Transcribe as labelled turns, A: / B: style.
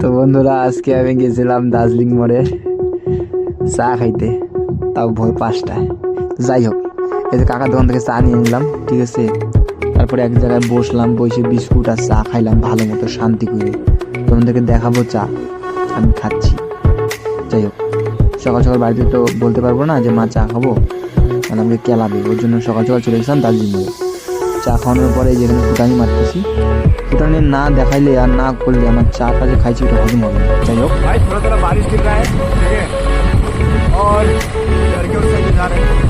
A: তো বন্ধুরা, আজকে আমি গেছিলাম দার্জিলিং মোড়ে চা খাইতে, তাও ভোর 5টায়। যাই হোক, এই যে কাকার দোকান থেকে চা নিয়ে নিলাম, ঠিক আছে। তারপরে এক জায়গায় বসলাম, বসে বিস্কুট আর চা খাইলাম ভালো মতো শান্তি করে। তোমাদেরকে দেখাবো চা আমি খাচ্ছি। যাই হোক, সকাল সকাল বাড়িতে তো বলতে পারবো না যে মা চা খাবো, মানে আমাকে কেলাবে। ওর জন্য সকাল সকাল চলে গেছিলাম দার্জিলিং মোড়ে। চা খাওয়ানোর পরে যেখানে ফুটানি মারতেছি, ফুটানি না দেখাইলে আর না করলে আমার চা যে খাইছি ওটা হজম হবে না। যাই হোক,
B: भाई थोड़ा थोड़ा बारिश गिर रहा है, ठीक है। और लड़के उससे जा रहे हैं।